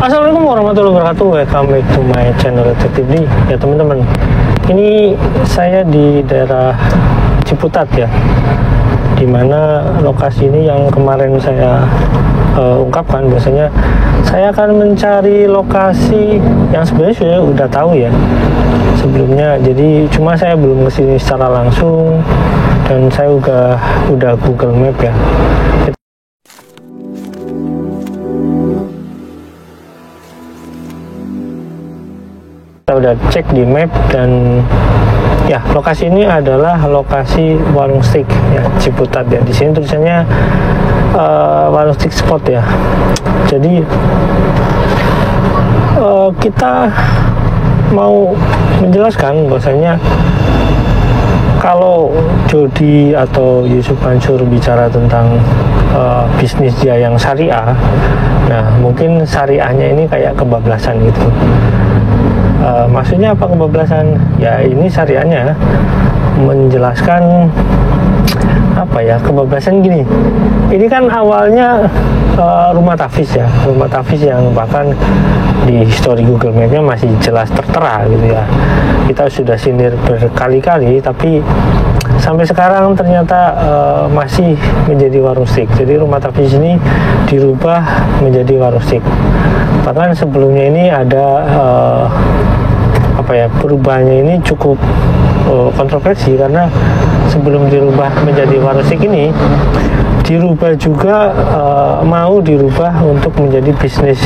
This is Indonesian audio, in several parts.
Assalamualaikum warahmatullahi wabarakatuh. Welcome back to my channel Detektif D. Ya teman-teman, ini saya di daerah Ciputat ya, dimana lokasi ini yang kemarin saya ungkapkan. Biasanya saya akan mencari lokasi yang sebenarnya saya udah tahu ya sebelumnya, jadi cuma saya belum kesini secara langsung, dan saya udah Google Map ya. Kita udah cek di map, dan ya lokasi ini adalah lokasi warung steak ya, Ciputat ya. Di sini tulisannya warung steak spot ya. Jadi kita mau menjelaskan bahwasanya kalau Jody atau Yusuf Mansur bicara tentang bisnis dia yang syariah, nah mungkin syariahnya ini kayak kebablasan gitu. Maksudnya apa kebablasan? Ya ini syariahnya menjelaskan apa ya, kebablasan gini. Ini kan awalnya rumah tafis ya, rumah tafis yang bahkan di history Google Map-nya masih jelas tertera gitu ya. Kita sudah sindir berkali-kali, tapi sampai sekarang ternyata masih menjadi warung steak. Jadi rumah tafis ini dirubah menjadi warung steak. Bahkan sebelumnya ini ada perubahannya ini cukup kontroversi, karena sebelum dirubah menjadi warung steak ini dirubah juga mau dirubah untuk menjadi bisnis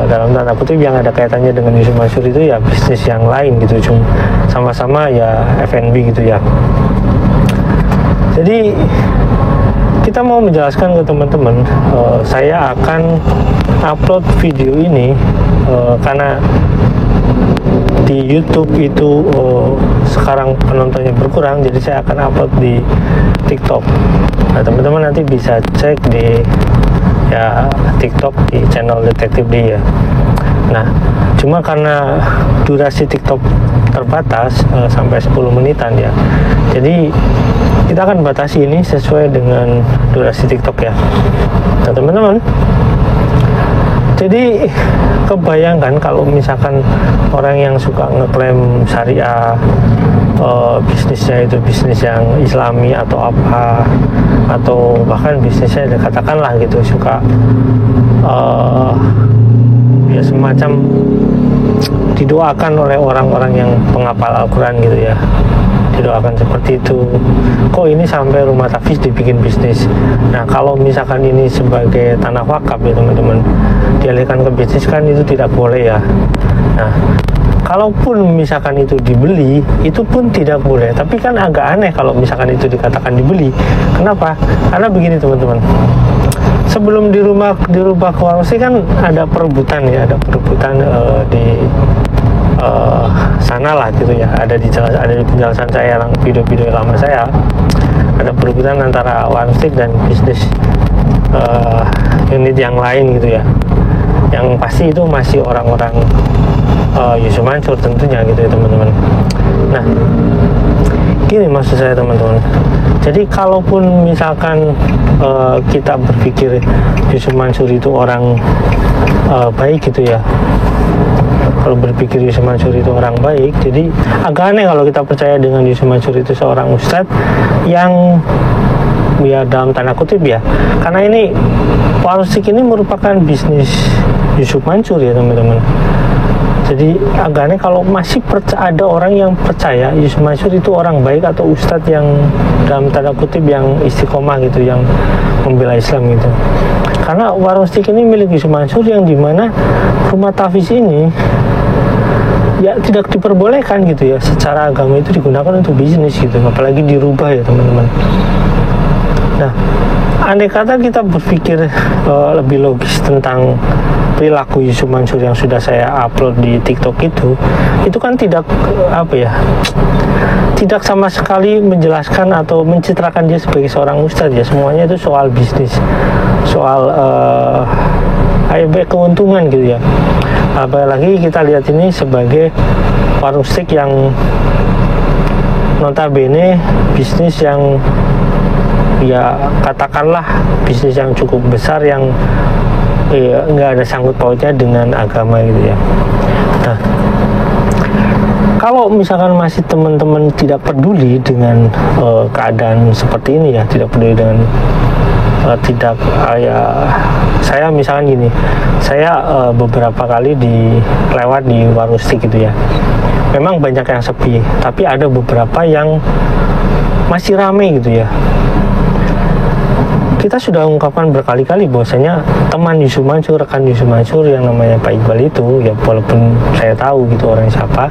dalam tanda kutip yang ada kaitannya dengan Yusuf Mansur, itu ya bisnis yang lain gitu, cuma sama-sama ya F&B gitu ya. Jadi kita mau menjelaskan ke teman-teman, saya akan upload video ini karena di YouTube itu sekarang penontonnya berkurang, jadi saya akan upload di TikTok. Nah teman-teman nanti bisa cek di ya TikTok di channel Detektif D ya. Nah cuma karena durasi TikTok terbatas sampai 10 menitan ya, jadi kita akan batasi ini sesuai dengan durasi TikTok ya. Nah teman-teman, jadi kebayangkan kalau misalkan orang yang suka ngeklaim syariah, bisnisnya itu bisnis yang islami atau apa, atau bahkan bisnisnya katakanlah gitu suka ya semacam didoakan oleh orang-orang yang penghafal Al-Quran gitu ya, didoakan seperti itu. Kok ini sampai rumah tafis dibikin bisnis? Nah kalau misalkan ini sebagai tanah wakaf ya teman-teman, dialihkan ke bisnis kan itu tidak boleh ya. Nah kalaupun misalkan itu dibeli, itu pun tidak boleh. Tapi kan agak aneh kalau misalkan itu dikatakan dibeli. Kenapa? Karena begini teman-teman, sebelum dirubah ke warung steak kan ada perebutan ya, ada perebutan di sana lah gitu ya, ada di penjelasan saya, video-video lama saya, ada perebutan antara warung steak dan bisnis unit yang lain gitu ya, yang pasti itu masih orang-orang Yusuf Mansur tentunya gitu ya teman-teman. Nah gini maksud saya teman-teman, jadi kalaupun misalkan kita berpikir Yusuf Mansur itu orang baik gitu ya, kalau berpikir Yusuf Mansur itu orang baik, jadi agak aneh kalau kita percaya dengan Yusuf Mansur itu seorang ustadz yang ya dalam tanda kutip ya, karena ini warung steak ini merupakan bisnis Yusuf Mansur ya teman-teman. Jadi agak aneh kalau masih ada orang yang percaya Yusuf Mansur itu orang baik atau ustadz yang dalam tanda kutip yang istiqomah gitu, yang membela Islam gitu. Karena warung steak ini milik Yusuf Mansur, yang dimana rumah tafis ini ya tidak diperbolehkan gitu ya, secara agama itu digunakan untuk bisnis gitu, apalagi dirubah ya teman-teman. Nah andai kata kita berpikir lebih logis tentang perilaku Yusuf Mansur yang sudah saya upload di TikTok itu kan tidak tidak sama sekali menjelaskan atau mencitrakan dia sebagai seorang ustadz ya. Semuanya itu soal bisnis, soal keuntungan gitu ya. Apalagi kita lihat ini sebagai warung steak yang notabene bisnis yang ya katakanlah bisnis yang cukup besar, yang nggak ada sangkut pautnya dengan agama gitu ya. Nah, kalau misalkan masih teman-teman tidak peduli dengan keadaan seperti ini ya, tidak peduli dengan saya misalkan gini, saya beberapa kali lewat di warung steak gitu ya, memang banyak yang sepi, tapi ada beberapa yang masih ramai gitu ya. Kita sudah ungkapkan berkali-kali bahwasanya teman Yusuf Mansur, rekan Yusuf Mansur yang namanya Pak Iqbal itu ya, walaupun saya tahu gitu orang siapa,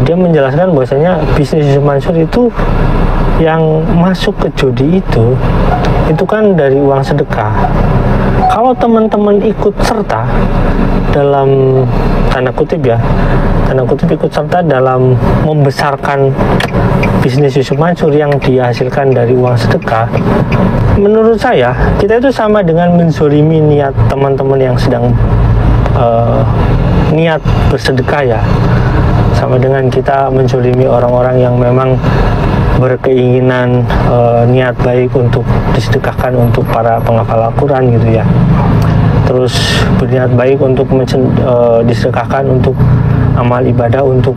dia menjelaskan bahwasanya bisnis Yusuf Mansur itu yang masuk ke judi itu kan dari uang sedekah. Kalau teman-teman ikut serta dalam tanda kutip ikut serta dalam membesarkan bisnis Yusuf Mansur yang dihasilkan dari uang sedekah, menurut saya kita itu sama dengan menzolimi niat teman-teman yang sedang niat bersedekah ya, sama dengan kita menzolimi orang-orang yang memang berkeinginan niat baik untuk disedekahkan untuk para penghafal Al-Quran gitu ya, terus berniat baik untuk disedekahkan untuk amal ibadah, untuk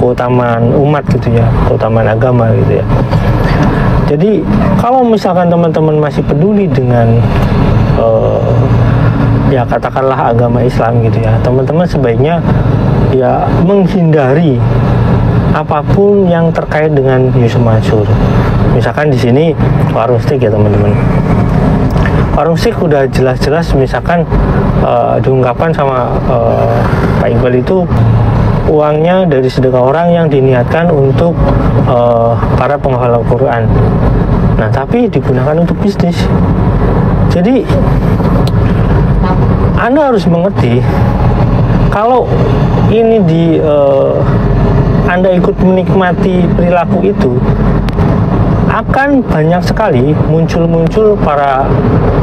keutamaan umat gitu ya, keutamaan agama gitu ya. Jadi kalau misalkan teman-teman masih peduli dengan ya katakanlah agama Islam gitu ya, teman-teman sebaiknya ya menghindari apapun yang terkait dengan Yusuf Mansur. Misalkan di sini warung steak ya teman-teman, warung steak udah jelas-jelas misalkan diungkapkan sama Pak Iqbal itu uangnya dari sedekah orang yang diniatkan untuk para penghafal Al-Quran. Nah, tapi digunakan untuk bisnis. Jadi Anda harus mengerti kalau ini Anda ikut menikmati perilaku itu, akan banyak sekali muncul para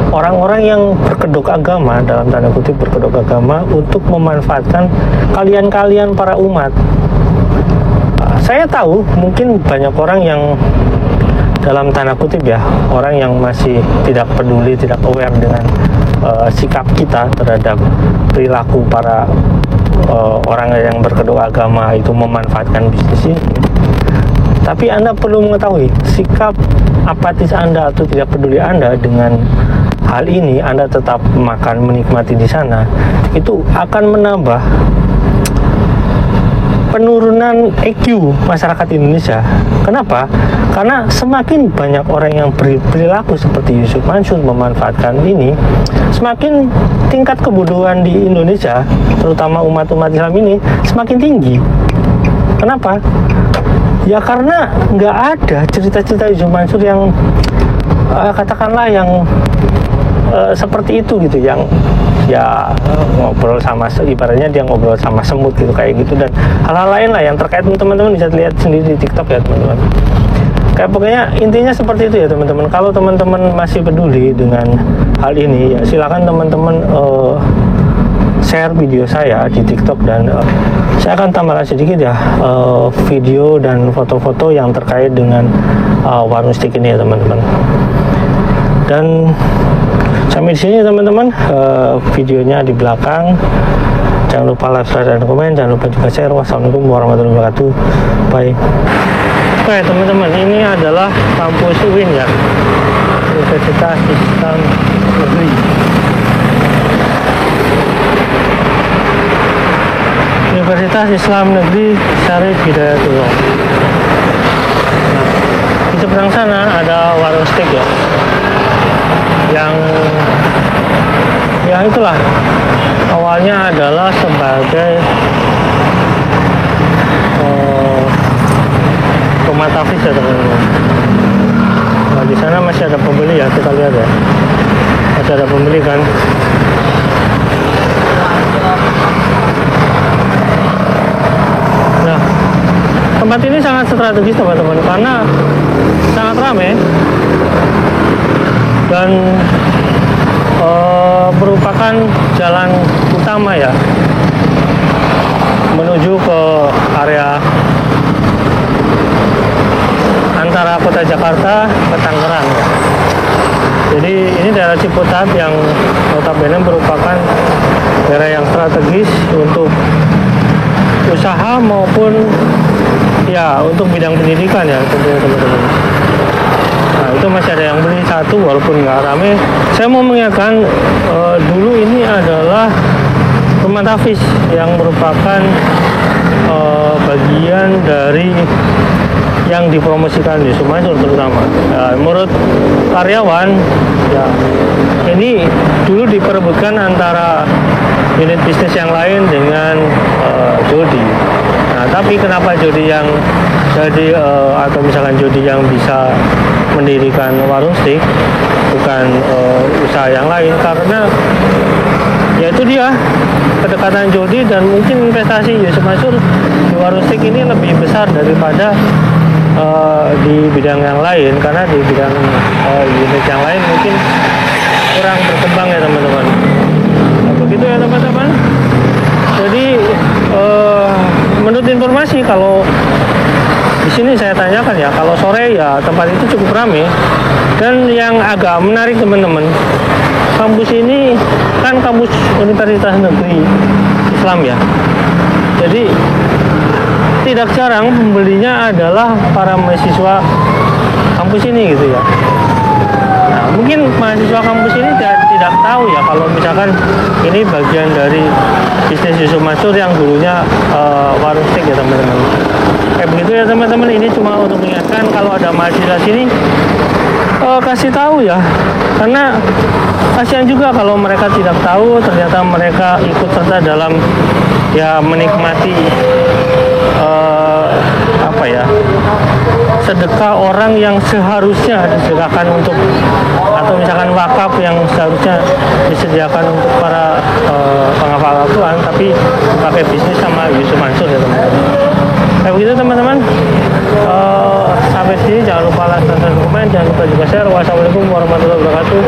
orang-orang yang berkedok agama, dalam tanda kutip berkedok agama, untuk memanfaatkan kalian para umat. Saya tahu mungkin banyak orang yang dalam tanda kutip ya, orang yang masih tidak peduli, tidak aware dengan sikap kita terhadap perilaku para orang yang berkedok agama itu memanfaatkan bisnis ini. Tapi Anda perlu mengetahui sikap apatis Anda atau tidak peduli Anda dengan hal ini, Anda tetap makan menikmati di sana, itu akan menambah penurunan EQ masyarakat Indonesia. Kenapa? Karena semakin banyak orang yang berperilaku seperti Yusuf Mansur memanfaatkan ini, semakin tingkat kebodohan di Indonesia, terutama umat-umat Islam ini, semakin tinggi. Kenapa? Ya karena nggak ada cerita-cerita Yusuf Mansur yang katakanlah yang seperti itu gitu, yang ya ngobrol sama, ibaratnya dia ngobrol sama semut gitu, kayak gitu, dan hal-hal lain lah yang terkait. Teman-teman bisa lihat sendiri di TikTok ya teman-teman. Kayak pokoknya intinya seperti itu ya teman-teman. Kalau teman-teman masih peduli dengan hal ini, ya silakan teman-teman share video saya di TikTok, dan saya akan tambahkan sedikit ya video dan foto-foto yang terkait dengan warung steak ini ya teman-teman. Dan sampai di sini teman-teman, videonya di belakang. Jangan lupa like, share, dan komen. Jangan lupa juga share. Wassalamualaikum warahmatullahi wabarakatuh. Bye. Oke teman-teman, ini adalah kampus UIN ya, Universitas Islam Negeri. Universitas Islam Negeri Syarif Hidayatullah. Nah, di seberang sana ada warung steak ya, yang ya itulah awalnya adalah sebagai rumah tafis ya teman-teman. Nah, di sana masih ada pembeli ya, kita lihat ya, masih ada pembeli kan. Nah, tempat ini sangat strategis teman-teman, karena sangat ramai dan merupakan jalan utama ya menuju ke area antara kota Jakarta ke Tangerang ya. Jadi ini daerah Ciputat yang notabene merupakan daerah yang strategis untuk usaha maupun ya untuk bidang pendidikan ya tentunya teman-teman. Nah itu masih ada yang beli satu walaupun nggak rame. Saya mau mengingatkan dulu ini adalah rumah tafis yang merupakan bagian dari yang dipromosikan di Sumansur terutama. Menurut karyawan, ya ini dulu diperebutkan antara unit bisnis yang lain dengan jodi. Nah, tapi kenapa jodi yang jadi atau misalkan jodi yang bisa mendirikan warung steak bukan usaha yang lain? Karena yaitu dia kedekatan jodi dan mungkin investasi Yusuf Mansur di warung steak ini lebih besar daripada di bidang yang lain, karena di bidang unit yang lain mungkin kurang berkembang ya teman-teman. Nah, begitu ya teman-teman. Jadi menurut informasi kalau di sini saya tanyakan ya, kalau sore ya tempat itu cukup ramai. Dan yang agak menarik teman-teman, kampus ini kan kampus Universitas Negeri Islam ya. Jadi tidak jarang pembelinya adalah para mahasiswa kampus ini gitu ya. Nah, mungkin mahasiswa kampus ini tidak tahu ya kalau misalkan ini bagian dari bisnis Yusuf Mansur yang dulunya warung steak ya teman-teman. Begitu ya teman-teman, ini cuma untuk mengingatkan kalau ada mahasiswa sini kasih tahu ya, karena kasihan juga kalau mereka tidak tahu ternyata mereka ikut serta dalam ya menikmati apa ya, sedekah orang yang seharusnya disedekahkan untuk, atau misalkan wakaf yang seharusnya disediakan untuk para penghafal Al-Quran, tapi pakai bisnis sama Yusuf Mansur ya teman-teman. Begitu teman-teman, sampai sini jangan lupa like, subscribe, komen, jangan lupa juga share. Wassalamualaikum warahmatullahi wabarakatuh.